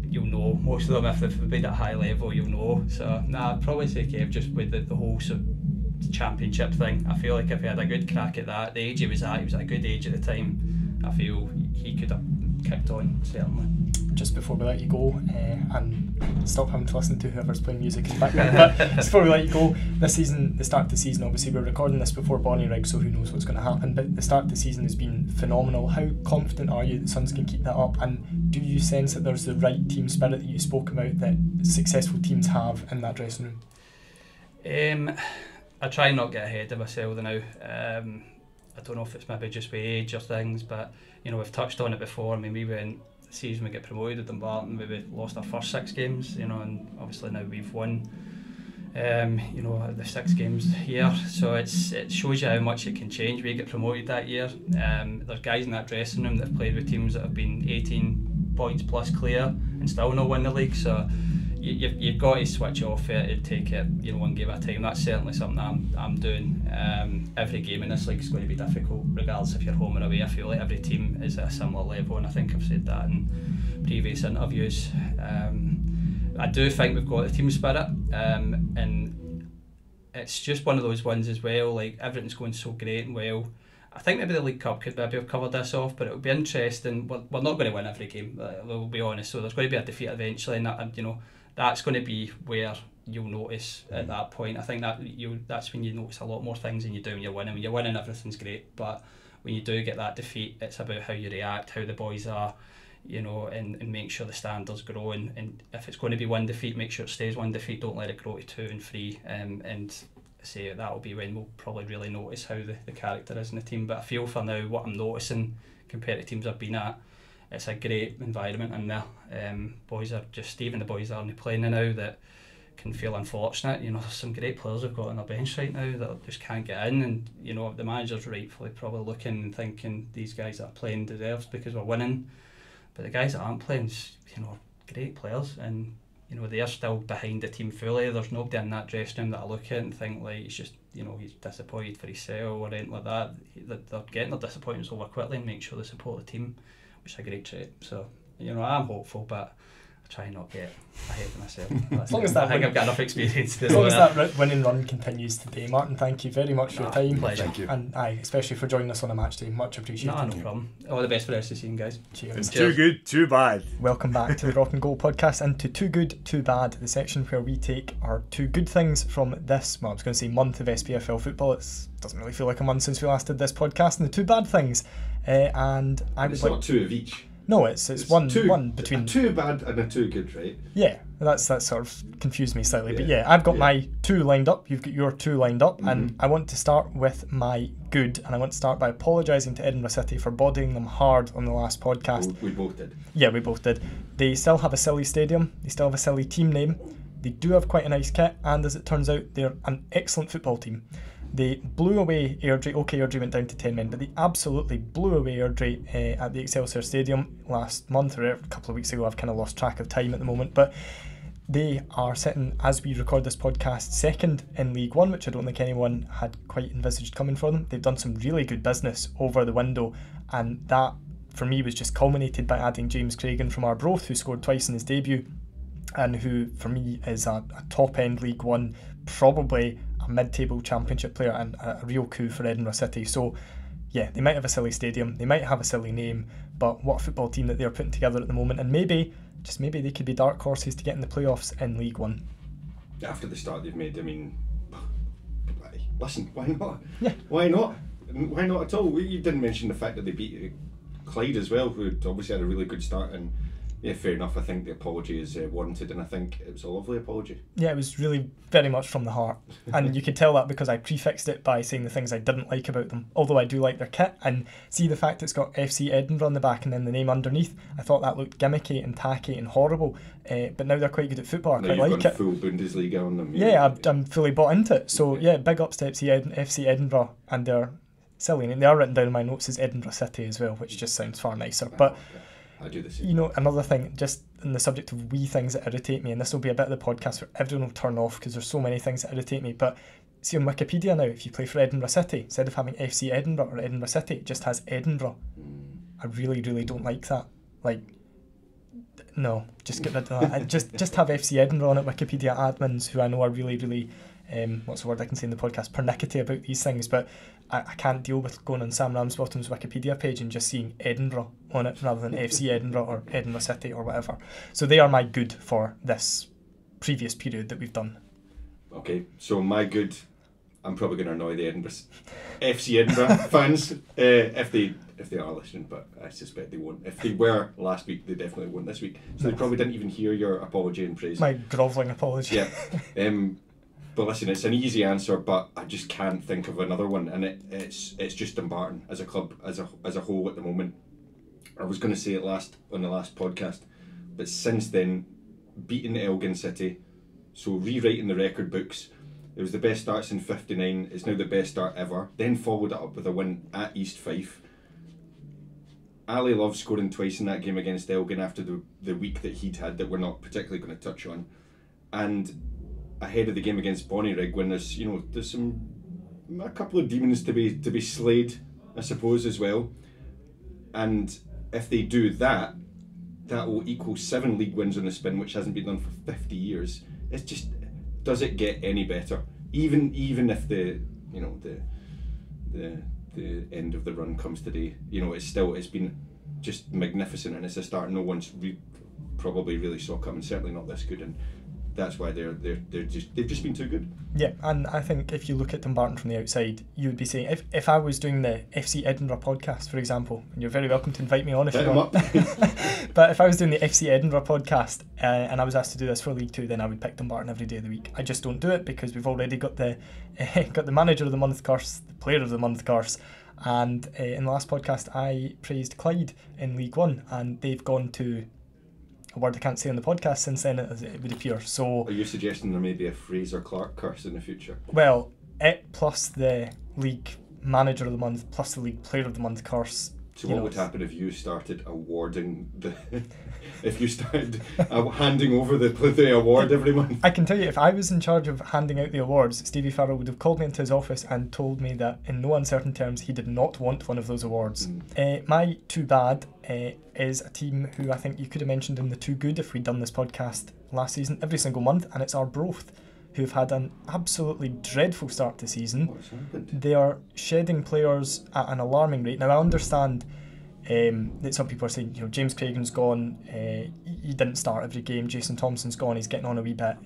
you'll know most of them if they've played at a high level, you'll know. So I'd probably say Kev, just with the whole championship thing. I feel like if he had a good crack at that, the age he was at a good age at the time. I feel he could have kicked on, certainly. Just before we let you go, and stop having to listen to whoever's playing music in the background, but just before we let you go, this season, the start of the season, obviously we're recording this before Bonnie Rigg, so who knows what's going to happen, but the start of the season has been phenomenal. How confident are you that Suns can keep that up, and do you sense that there's the right team spirit that you spoke about that successful teams have in that dressing room? I try not to get ahead of myself now. I don't know if it's maybe just with age or things, but you know, we've touched on it before. I mean, we went the season we get promoted at Dumbarton, we lost our first 6 games, you know, and obviously now we've won, you know, the 6 games here. So it shows you how much it can change. We get promoted that year. There's guys in that dressing room that have played with teams that have been 18 points plus clear and still not win the league. So you've got to switch off it and take it, you know, one game at a time. That's certainly something I'm doing. Every game in this league is going to be difficult, regardless if you're home or away. I feel like every team is at a similar level, and I think I've said that in previous interviews. I do think we've got the team spirit, and it's just one of those ones as well. Like, everything's going so great and well. I think maybe the League Cup could maybe have covered this off, but it'll be interesting. We're not going to win every game, we'll be honest. So there's going to be a defeat eventually, and that, you know, that's going to be where you'll notice at that point. I think that's when you notice a lot more things than you do when you're winning. When you're winning, everything's great, but when you do get that defeat, it's about how you react, how the boys are, you know, and make sure the standards grow. And if it's going to be one defeat, make sure it stays one defeat. Don't let it grow to 2 and 3. And say that'll be when we'll probably really notice how the character is in the team. But I feel for now, what I'm noticing compared to teams I've been at, it's a great environment in there. Boys are just, even the boys that aren't playing now, that can feel unfortunate. You know, there's some great players we've got on our bench right now that just can't get in, and you know, the manager's rightfully probably looking and thinking these guys that are playing deserves because we're winning. But the guys that aren't playing, you know, great players, and you know, they're still behind the team fully. There's nobody in that dressing room that I look at and think like it's just, you know, he's disappointed for himself or anything like that. They're getting their disappointments over quickly and make sure they support the team, which is a great trait. So, you know, I'm hopeful, but I try not get ahead of myself. As long as that I think I've got enough experience. As long as that winning run continues today. Martin, thank you very much for your time. Pleasure. Thank you. And especially for joining us on a match day. Much appreciated. No problem. All the best for the rest of the season, guys. Cheers. It's too good, too bad. Welcome back to the Rock and Goal podcast and to Too Good, Too Bad, the section where we take our two good things from this, well, I was going to say month of SPFL football. It doesn't really feel like a month since we last did this podcast, and the two bad things. And I would It's like... not two of each. No, it's one between... A two bad and a two good, right? Yeah, that sort of confused me slightly. But yeah, I've got my two lined up, you've got your two lined up, and I want to start with my good, and I want to start by apologising to Edinburgh City for bodying them hard on the last podcast. We both did. Yeah, we both did. They still have a silly stadium, they still have a silly team name, they do have quite a nice kit, and as it turns out, they're an excellent football team. They blew away Airdrie. Okay, Airdrie went down to 10 men, but they absolutely blew away Airdrie at the Excelsior Stadium last month, or a couple of weeks ago. I've kind of lost track of time at the moment, but they are sitting, as we record this podcast, second in League One, which I don't think anyone had quite envisaged coming for them. They've done some really good business over the window, and that, for me, was just culminated by adding James Cragen from Arbroath, who scored twice in his debut, and who, for me, is a top-end League One, probably a mid-table championship player, and a real coup for Edinburgh City. So yeah, they might have a silly stadium, they might have a silly name, but what a football team that they're putting together at the moment, and maybe, just maybe, they could be dark horses to get in the playoffs in League One. After the start they've made, I mean, listen, why not? Yeah. Why not? Why not at all? You didn't mention the fact that they beat Clyde as well, who obviously had a really good start, and yeah, fair enough. I think the apology is warranted, and I think it was a lovely apology. Yeah, it was really very much from the heart, and you could tell that because I prefixed it by saying the things I didn't like about them, although I do like their kit, and see the fact it's got FC Edinburgh on the back and then the name underneath. I thought that looked gimmicky and tacky and horrible, but now they're quite good at football. I now quite like it. Full Bundesliga on them. Yeah, I'm fully bought into it. So yeah, big ups to FC Edinburgh, and they're silly, and they are written down in my notes as Edinburgh City as well, which just sounds far nicer. But I do the same. You know, another thing, just on the subject of wee things that irritate me, and this will be a bit of the podcast where everyone will turn off because there's so many things that irritate me, but see on Wikipedia now, if you play for Edinburgh City, instead of having FC Edinburgh or Edinburgh City, it just has Edinburgh. I really, really don't like that. Like, no, just get rid of that. just have FC Edinburgh on it. Wikipedia admins, who I know are really, really, what's the word I can say in the podcast, pernickety about these things, but I can't deal with going on Sam Ramsbottom's Wikipedia page and just seeing Edinburgh on it rather than FC Edinburgh or Edinburgh City or whatever. So they are my good for this previous period that we've done. Okay, so my good, I'm probably going to annoy the FC Edinburgh fans if they are listening, but I suspect they won't. If they were last week, they definitely won't this week. So they probably didn't even hear your apology and praise. My grovelling apology. Yeah. But listen, it's an easy answer, but I just can't think of another one, and it's just Dumbarton as a club as a whole at the moment. I was going to say it on the last podcast, but since then, beating Elgin City, so rewriting the record books. It was the best start since '59. It's now the best start ever. Then followed it up with a win at East Fife. Ali Love scoring twice in that game against Elgin after the week that he'd had that we're not particularly going to touch on, and ahead of the game against Bonnyrigg, when there's a couple of demons to be slayed, I suppose, as well. And if they do that, that will equal 7 league wins on the spin, which hasn't been done for 50 years. It's just, does it get any better? Even if the end of the run comes today, it's been just magnificent, and it's a start no one's probably really saw coming. Certainly not this good, and that's why they've just been too good. Yeah, and I think if you look at Dumbarton from the outside, you would be saying, if I was doing the FC Edinburgh podcast, for example, and you're very welcome to invite me on if you want. But if I was doing the FC Edinburgh podcast and I was asked to do this for League 2, then I would pick Dumbarton every day of the week. I just don't do it because we've already got the manager of the month curse, the player of the month curse, and in the last podcast I praised Clyde in League 1, and they've gone to a word I can't say on the podcast since then, as it would appear. So, are you suggesting there may be a Fraser Clark curse in the future? Well, it plus the league manager of the month plus the league player of the month curse So what would happen if you started awarding the... if you started handing over the award every month? I can tell you, if I was in charge of handing out the awards, Stevie Farrell would have called me into his office and told me that in no uncertain terms he did not want one of those awards. My too bad is a team who I think you could have mentioned in the too good if we'd done this podcast last season every single month, and it's Arbroath, who've had an absolutely dreadful start to the season. What's happened? They are shedding players at an alarming rate. Now, I understand that some people are saying, James Cragen's gone, he didn't start every game, Jason Thompson's gone, he's getting on a wee bit,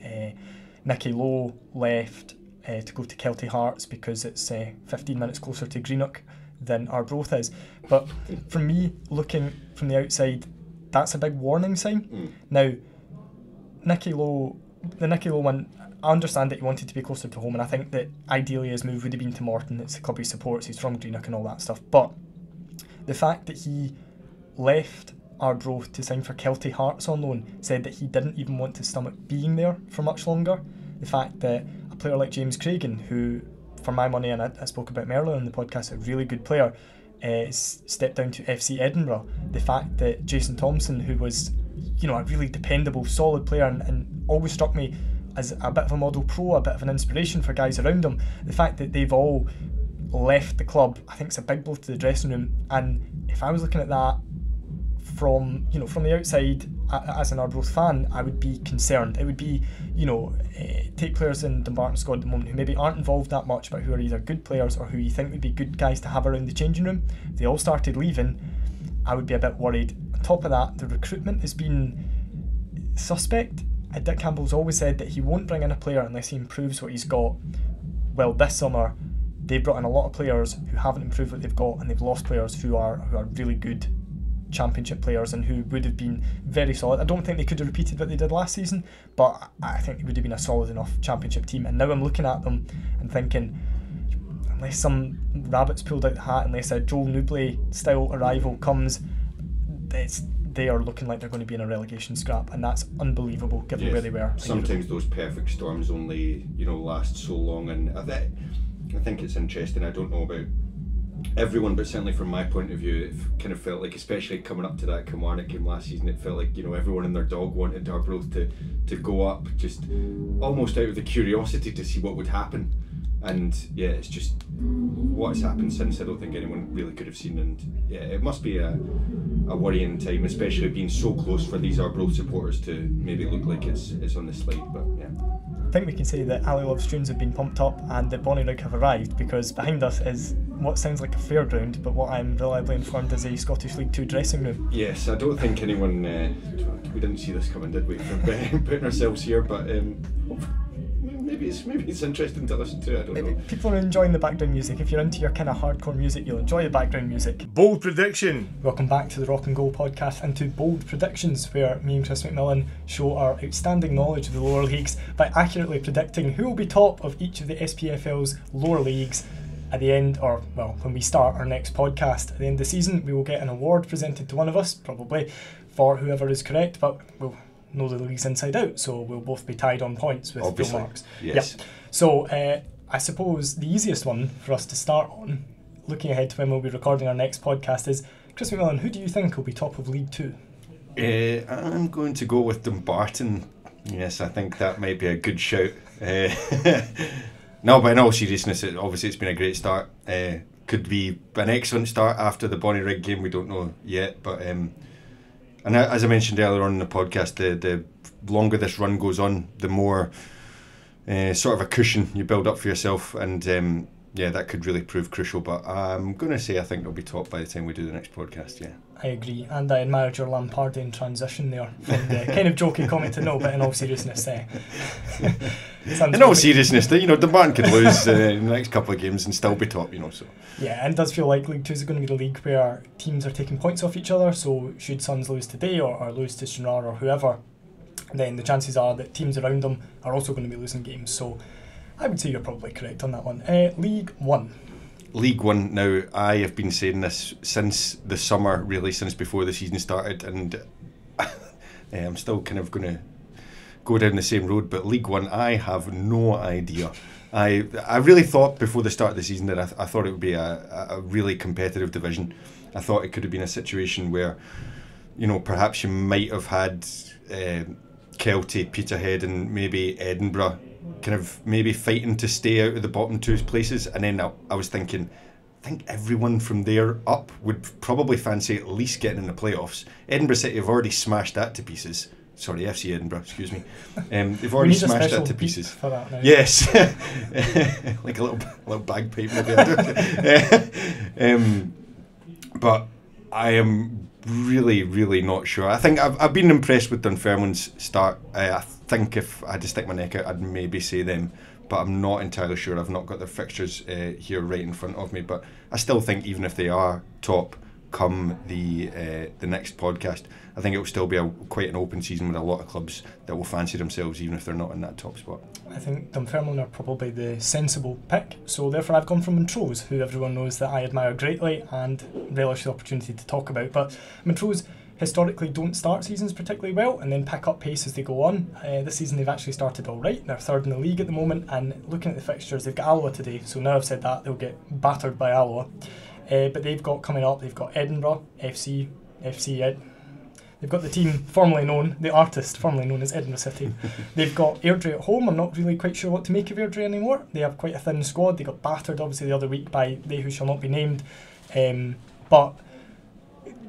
Nicky Lowe left to go to Kelty Hearts because it's 15 minutes closer to Greenock than Arbroath is. But for me, looking from the outside, that's a big warning sign. Now, the Nicky Lowe one, I understand that he wanted to be closer to home, and I think that ideally his move would have been to Morton. It's the club he supports, he's from Greenock and all that stuff. But the fact that he left Arbroath to sign for Kelty Hearts on loan said that he didn't even want to stomach being there for much longer. The fact that a player like James Cragen, who, for my money, and I spoke about him earlier in the podcast, a really good player, stepped down to FC Edinburgh. The fact that Jason Thompson, who was a really dependable, solid player and always struck me as a bit of a model pro, a bit of an inspiration for guys around him, the fact that they've all left the club, I think it's a big blow to the dressing room. And if I was looking at that from the outside as an Arbroath fan, I would be concerned. It would be, take players in Dumbarton squad at the moment who maybe aren't involved that much, but who are either good players or who you think would be good guys to have around the changing room. If they all started leaving, I would be a bit worried. On top of that, the recruitment has been suspect. Dick Campbell's always said that he won't bring in a player unless he improves what he's got. Well, this summer they've brought in a lot of players who haven't improved what they've got, and they've lost players who are really good championship players and who would have been very solid. I don't think they could have repeated what they did last season, but I think it would have been a solid enough championship team. And now I'm looking at them and thinking, unless some rabbit's pulled out the hat, unless a Joel Newbley style arrival comes, they are looking like they're going to be in a relegation scrap, and that's unbelievable given where they were. Sometimes those perfect storms only last so long, and I think it's interesting. I don't know about everyone, but certainly from my point of view, it kind of felt like, especially coming up to that Kilmarnock game last season, it felt like everyone and their dog wanted Arbroath to go up, just almost out of the curiosity to see what would happen. And yeah, it's just what has happened since, I don't think anyone really could have seen. And yeah, it must be a worrying time, especially being so close for these Arbroath supporters to maybe look like it's on the slide. But yeah, I think we can say that Ali Love's tunes have been pumped up and that Bonnyrigg have arrived, because behind us is what sounds like a fairground, but what I'm reliably informed is a Scottish League 2 dressing room. Yes, I don't think anyone, we didn't see this coming, did we, from putting ourselves here, but maybe it's interesting to listen to. I don't know. People are enjoying the background music. If you're into your kind of hardcore music, you'll enjoy the background music. Bold prediction. Welcome back to the Rock and Goal podcast and to Bold Predictions, where me and Chris McMillan show our outstanding knowledge of the lower leagues by accurately predicting who will be top of each of the SPFL's lower leagues at the end, or when we start our next podcast. At the end of the season, we will get an award presented to one of us, probably, for whoever is correct, but we'll know the leagues inside out, so we'll both be tied on points with full marks. Yes. Yep. So I suppose the easiest one for us to start on, looking ahead to when we'll be recording our next podcast, is Chris McMillan, who do you think will be top of League 2? I'm going to go with Dumbarton. Yes, I think that might be a good shout. No, but in all seriousness, obviously it's been a great start. Could be an excellent start after the Bonnyrigg game, we don't know yet, but and as I mentioned earlier on in the podcast, the longer this run goes on, the more sort of a cushion you build up for yourself, and that could really prove crucial. But I'm going to say I think it'll be top by the time we do the next podcast. Yeah, I agree, and I admired your Lampardian transition there from the kind of jokey comment to no, but in all seriousness, seriousness, Dumbarton can lose in the next couple of games and still be top. So yeah, and it does feel like League 2 is going to be the league where teams are taking points off each other. So should Suns lose today or lose to Stranraer or whoever, then the chances are that teams around them are also going to be losing games. So I would say you're probably correct on that one. League 1. League 1, now I have been saying this since the summer, really, since before the season started, and I'm still kind of going to go down the same road, but League 1, I have no idea I really thought before the start of the season that I thought it would be a really competitive division. I thought it could have been a situation where, you know, perhaps you might have had Kelty, Peterhead and maybe Edinburgh kind of maybe fighting to stay out of the bottom two places, and then I was thinking, I think everyone from there up would probably fancy at least getting in the playoffs. Edinburgh City have already smashed that to pieces. Sorry, FC Edinburgh, excuse me. They've already smashed that to pieces. For that now. Yes, like a little bagpipe maybe. But I am really not sure. I think I've been impressed with Dunfermline's start. I think if I had to stick my neck out, I'd maybe say them, but I'm not entirely sure. I've not got their fixtures here right in front of me, but I still think even if they are top come the next podcast, I think it will still be quite an open season with a lot of clubs that will fancy themselves even if they're not in that top spot. I think Dunfermline are probably the sensible pick, so therefore I've gone for Montrose, who everyone knows that I admire greatly and relish the opportunity to talk about. But Montrose historically don't start seasons particularly well and then pick up pace as they go on. This season they've actually started all right. They're third in the league at the moment, and looking at the fixtures, they've got Alloa today, so now I've said that, they'll get battered by Alloa. But they've got coming up, they've got Edinburgh, FC they've got the team formerly known, the artist formerly known as Edinburgh City. They've got Airdrie at home. I'm not really quite sure what to make of Airdrie anymore. They have quite a thin squad. They got battered obviously the other week by they who shall not be named. But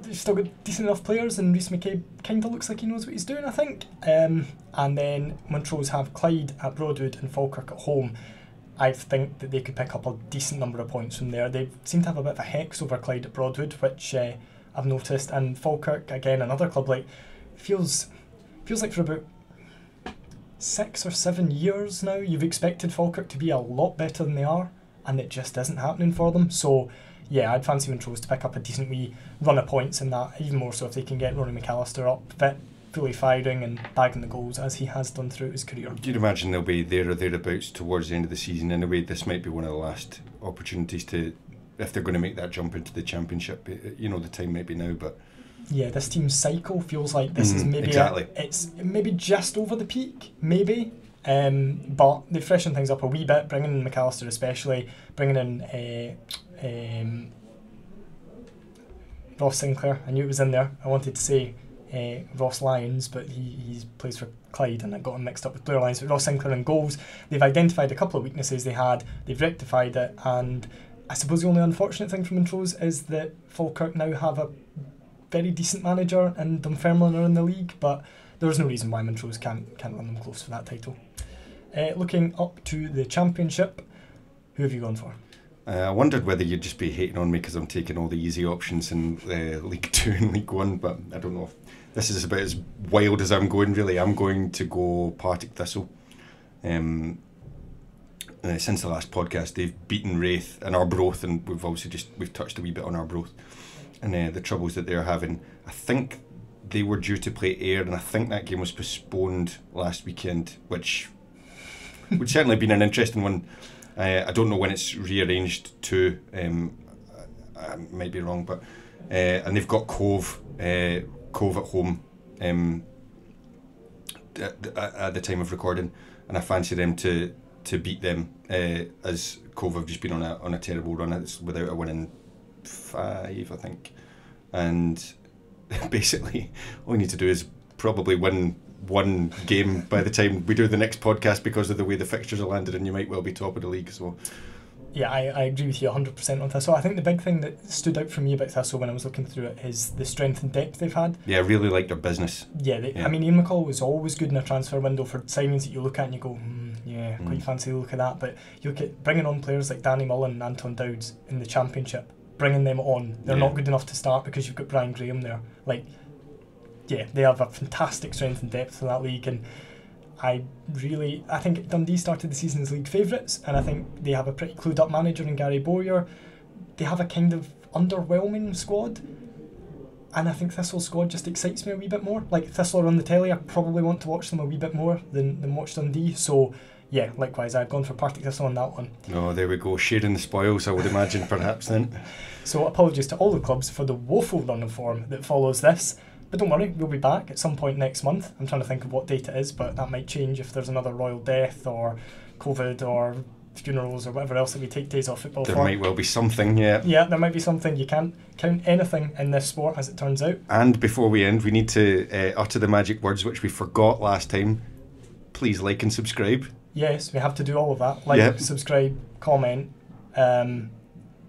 they've still got decent enough players, and Rhys McCabe kind of looks like he knows what he's doing, I think. And then Montrose have Clyde at Broadwood and Falkirk at home. I think that they could pick up a decent number of points from there. They seem to have a bit of a hex over Clyde at Broadwood, which I've noticed, and Falkirk, again, another club, like feels like for about 6 or 7 years now you've expected Falkirk to be a lot better than they are, and it just isn't happening for them. So yeah, I'd fancy Montrose to pick up a decent wee run of points in that, even more so if they can get Rory McAllister up fit, fully firing and bagging the goals as he has done throughout his career. You'd imagine they'll be there or thereabouts towards the end of the season anyway. This might be one of the last opportunities to, if they're going to make that jump into the Championship, you know, the time might be now. But yeah, this team's cycle feels like this is maybe exactly. It's maybe just over the peak, maybe. But they freshen things up a wee bit, bringing in McAllister especially, bringing in Ross Sinclair. I knew it was in there. I wanted to say Ross Lyons, but he plays for Clyde, and I got him mixed up with Blair Lyons. But Ross Sinclair in goals, they've identified a couple of weaknesses they had, they've rectified it, and I suppose the only unfortunate thing for Montrose is that Falkirk now have a very decent manager and Dunfermline are in the league, but there's no reason why Montrose can't run them close for that title. Looking up to the Championship, who have you gone for? I wondered whether you'd just be hating on me because I'm taking all the easy options in League 2 and League 1, but I don't know. This is about as wild as I'm going, really. I'm going to go Partick Thistle. Since the last podcast, they've beaten Wraith and Arbroath, and we've touched a wee bit on Arbroath and the troubles that they're having. I think they were due to play Ayr, and I think that game was postponed last weekend, which would certainly have been an interesting one. I don't know when it's rearranged to. I might be wrong, but and they've got Cove at home at the time of recording, and I fancy them to beat them, as Cove have just been on a terrible run. It's without a win in 5, I think, and basically all you need to do is probably win one game by the time we do the next podcast because of the way the fixtures are landed, and you might well be top of the league. So yeah, I agree with you 100% on Thistle. I think the big thing that stood out for me about Thistle when I was looking through it is the strength and depth they've had. Yeah, I really like their business. Yeah, I mean, Ian McCall was always good in a transfer window for signings that you look at and you go, quite fancy the look of that. But you look at bringing on players like Danny Mullen and Anton Dowds in the Championship, bringing them on. They're not good enough to start because you've got Brian Graham there. Like, yeah, they have a fantastic strength and depth in that league, and I think Dundee started the season as league favourites, and I think they have a pretty clued up manager in Gary Bowyer. They have a kind of underwhelming squad, and I think Thistle's squad just excites me a wee bit more. Like, Thistle are on the telly, I probably want to watch them a wee bit more than watch Dundee. So yeah, likewise, I've gone for Partick Thistle on that one. Oh, there we go, sharing the spoils, I would imagine, perhaps then. So apologies to all the clubs for the woeful run of form that follows this. But don't worry, we'll be back at some point next month. I'm trying to think of what date it is, but that might change if there's another royal death or COVID or funerals or whatever else that we take days off football There for. might well be something, yeah. Yeah, there might be something. You can't count anything in this sport, as it turns out. And before we end, we need to utter the magic words which we forgot last time. Please like and subscribe. Yes, we have to do all of that. Like, Yep. subscribe, comment.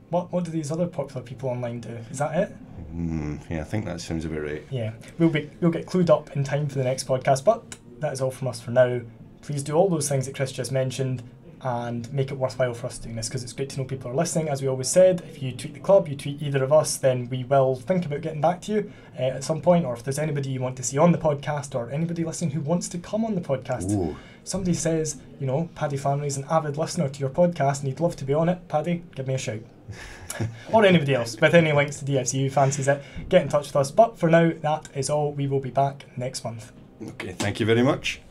What do these other popular people online do? Is that it? Yeah, I think that sounds about right. Yeah, we'll get clued up in time for the next podcast, but that is all from us for now. Please do all those things that Chris just mentioned and make it worthwhile for us doing this, because it's great to know people are listening. As we always said, if you tweet the club, you tweet either of us, then we will think about getting back to you at some point, or if there's anybody you want to see on the podcast or anybody listening who wants to come on the podcast. Ooh. Somebody says, Paddy Flannery's an avid listener to your podcast and he'd love to be on it. Paddy, give me a shout. Or anybody else with any links to DFC who fancies it, get in touch with us. But for now, that is all. We will be back next month. Okay, thank you very much.